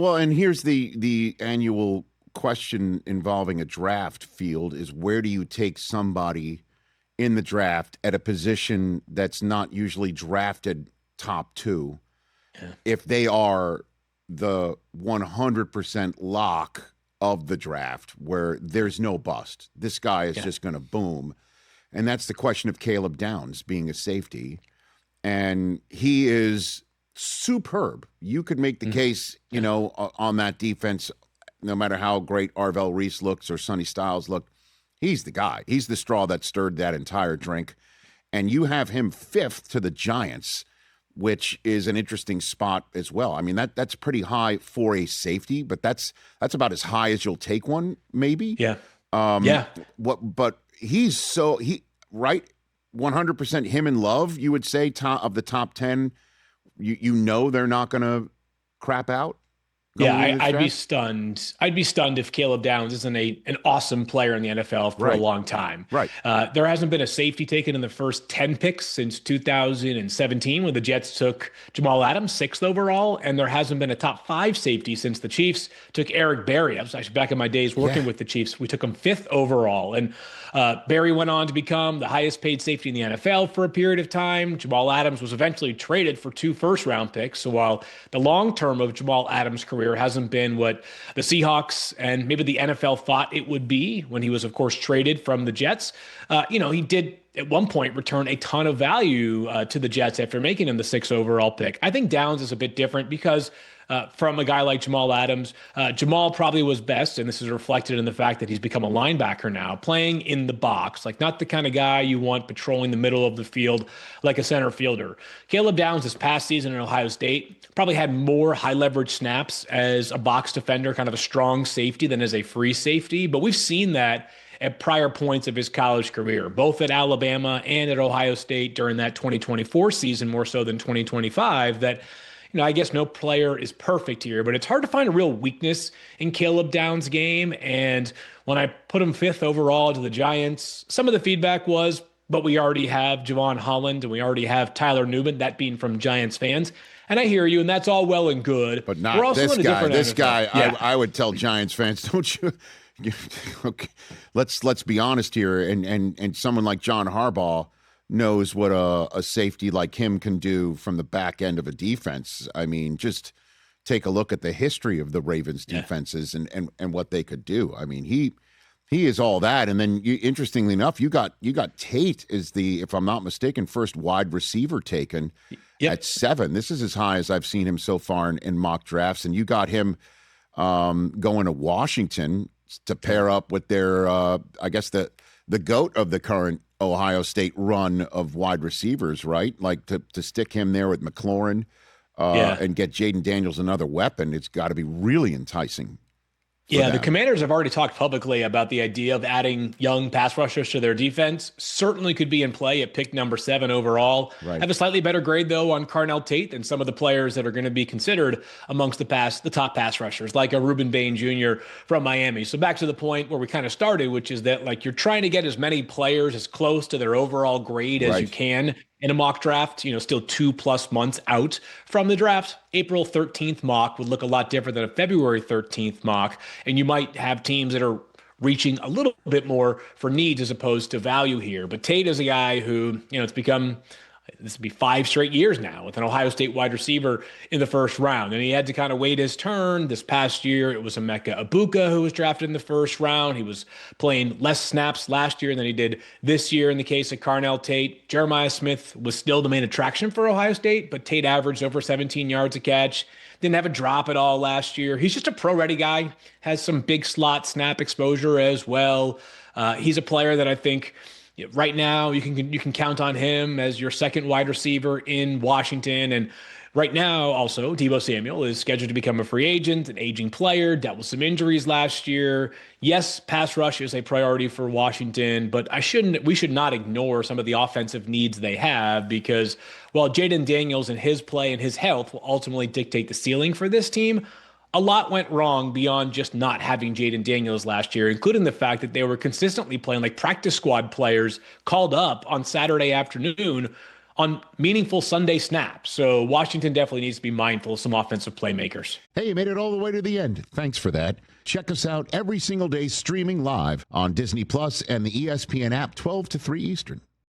Well, and here's the annual question involving a draft field is where do you take somebody in the draft at a position that's not usually drafted top two Yeah. if they are the 100% lock of the draft where there's no bust. This guy is Yeah. just going to boom. And that's the question of Caleb Downs being a safety. And he is superb. You could make the case, on that defense, no matter how great Arvell Reese looks or Sonny Styles look, he's the guy. He's the straw that stirred that entire drink. And you have him fifth to the Giants, which is an interesting spot as well. I mean, that's pretty high for a safety, but that's about as high as you'll take one, maybe. Yeah. But he right 100% him in love, you would say, top of the top 10. They're not going to crap out. Yeah, I'd be stunned. I'd be stunned if Caleb Downs isn't an awesome player in the NFL for a long time. Right. There hasn't been a safety taken in the first 10 picks since 2017 when the Jets took Jamal Adams, 6th overall, and there hasn't been a top 5 safety since the Chiefs took Eric Berry. I was actually back in my days working with the Chiefs. We took him 5th overall, and Berry went on to become the highest paid safety in the NFL for a period of time. Jamal Adams was eventually traded for 2 first-round picks. So while the long term of Jamal Adams' career hasn't been what the Seahawks and maybe the NFL thought it would be when he was, of course, traded from the Jets, he did at one point return a ton of value to the Jets after making him the 6th overall pick. I think Downs is a bit different because from a guy like Jamal Adams, Jamal probably was best, and this is reflected in the fact that he's become a linebacker now, playing in the box, like not the kind of guy you want patrolling the middle of the field like a center fielder. Caleb Downs this past season in Ohio State probably had more high leverage snaps as a box defender, kind of a strong safety than as a free safety, but we've seen that at prior points of his college career, both at Alabama and at Ohio State during that 2024 season, more so than 2025, that I guess no player is perfect here, but it's hard to find a real weakness in Caleb Downs' game. And when I put him 5th overall to the Giants, some of the feedback was, but we already have Javon Holland and we already have Tyler Newman, that being from Giants fans. And I hear you, and that's all well and good. But not this guy. This guy, yeah. I would tell Giants fans, don't you? Okay, let's be honest here. And someone like John Harbaugh knows what a safety like him can do from the back end of a defense. I mean, just take a look at the history of the Ravens defenses and what they could do. I mean, he is all that. And then interestingly enough, you got Tate as the, if I'm not mistaken, first wide receiver taken at 7. This is as high as I've seen him so far in mock drafts. And you got him going to Washington to pair up with their, I guess the GOAT of the current Ohio State run of wide receivers, right? Like to stick him there with McLaurin and get Jaden Daniels another weapon, it's got to be really enticing. Yeah, the Commanders have already talked publicly about the idea of adding young pass rushers to their defense. Certainly could be in play at pick number 7 overall. Right. Have a slightly better grade, though, on Carnell Tate than some of the players that are going to be considered amongst the top pass rushers, like a Reuben Bain Jr. from Miami. So back to the point where we kind of started, which is that like you're trying to get as many players as close to their overall grade as you can in a mock draft, still 2+ months out from the draft. April 13th mock would look a lot different than a February 13th mock. And you might have teams that are reaching a little bit more for needs as opposed to value here. But Tate is a guy who, it's become, this would be 5 straight years now with an Ohio State wide receiver in the first round. And he had to kind of wait his turn. This past year, it was Emeka Ibuka who was drafted in the first round. He was playing less snaps last year than he did this year in the case of Carnell Tate. Jeremiah Smith was still the main attraction for Ohio State, but Tate averaged over 17 yards a catch. Didn't have a drop at all last year. He's just a pro-ready guy, has some big slot snap exposure as well. He's a player that I think right now you can count on him as your second wide receiver in Washington. And right now also Deebo Samuel is scheduled to become a free agent, an aging player, dealt with some injuries last year. Yes, pass rush is a priority for Washington, but we should not ignore some of the offensive needs they have because while Jaden Daniels and his play and his health will ultimately dictate the ceiling for this team, a lot went wrong beyond just not having Jaden Daniels last year, including the fact that they were consistently playing like practice squad players called up on Saturday afternoon on meaningful Sunday snaps. So Washington definitely needs to be mindful of some offensive playmakers. Hey, you made it all the way to the end. Thanks for that. Check us out every single day streaming live on Disney Plus and the ESPN app 12 to 3 Eastern.